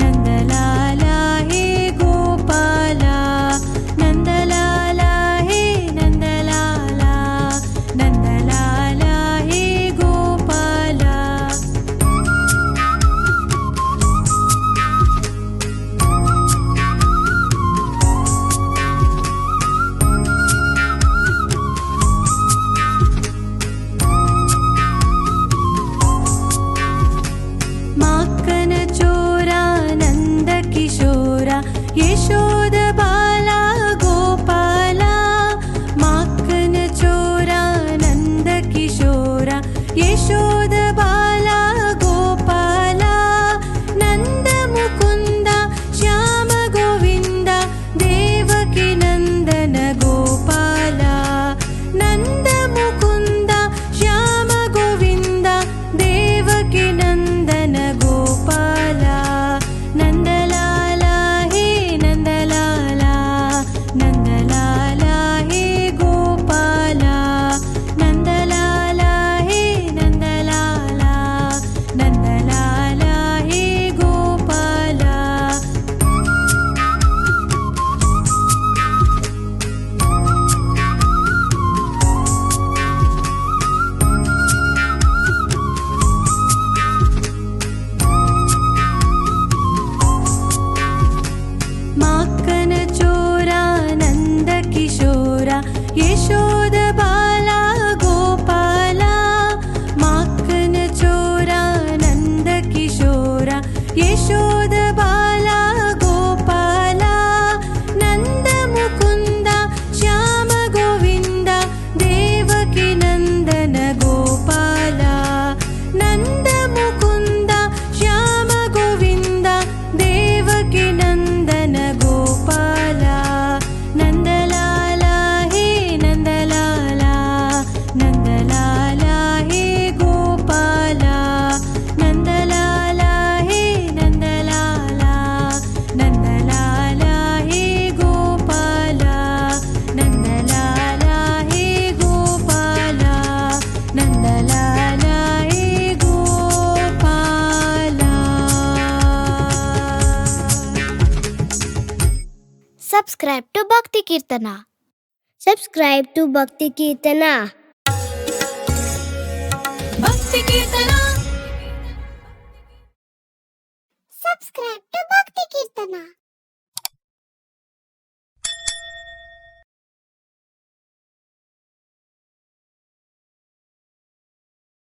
ನಂದಲಾಲ ಹೇ ಗೋಪಾಲ, ನಂದಲಾಲ ಹೇ ನಂದಲಾಲ, ನಂದಲಾಲ ಹೇ ಗೋಪಾಲ. ಮಾಕ್ಕನ ಚೋರ ನಂದ ಕಿಶೋರ ಯಶೋದ ಬಾಲ ಗೋಪಾಲ, ಮಾಕ್ಕನ ಚೋರ ನಂದ ಕಿಶೋರ ಯಶೋದ ಬಾಲ ಗೋಪಾಲ. ನಂದ ಮುಕುಂದ ಶ್ಯಾಮ ಗೋವಿಂದ ದೇವಕಿ ನಂದನ ಗೋಪಾಲ, ನಂದ ಮುಕುಂದ ಶ್ಯಾಮ ಗೋವಿಂದ ದೇವಕಿ ನಂದನ ಗೋಪಾಲ. ನಂದಲಾಲ ಹೇ ನಂದಲಾಲ, ನಂದಲಾಲ ಹೇ ಗೋಪಾಲ, ನಂದಲಾಲ ಹೇ ನಂದಲಾಲ, ನಂದಲಾಲ ಹೇ ಗೋಪಾಲ. ಮಾಕ್ಕನ ಚೋರ ನಂದ ಕಿಶೋರ ಯಶೋದ ಬಾಲ ಗೋಪಾಲ, ಮಾಕ್ಕನ ಚೋರ ನಂದ ಕಿಶೋರ ಯಶೋದ ಬಾಲ ಗೋಪಾಲ. ನಂದ ಮುಕುಂದ ಶ್ಯಾಮ ಗೋವಿಂದ ದೇವಕಿ ನಂದನ ಗೋಪಾಲ, ನಂದ ಮುಕುಂದ ಶ್ಯಾಮ ಗೋವಿಂದ ದೇವಕಿ ನಂದನ ಗೋಪಾಲ. ನಂದಲಾಲ ಹೇ ನಂದಲಾಲ, ನಂದಲಾಲ ಹೇ ಗೋಪಾಲ, ನಂದಲಾಲ ಹೇ ನಂದಲಾಲ, ನಂದಲಾಲ ಹೇ ಗೋಪಾಲ, ನಂದಲಾಲ ಹೇ ಗೋಪಾಲ, ನಂದಲಾಲ ಹೇ Gopala. Subscribe to Bhakti Kirtana. Subscribe to Bhakti Kirtana. ಭಕ್ತಿ ಕೀರ್ತನ. Subscribe to Bhakti Kirtana.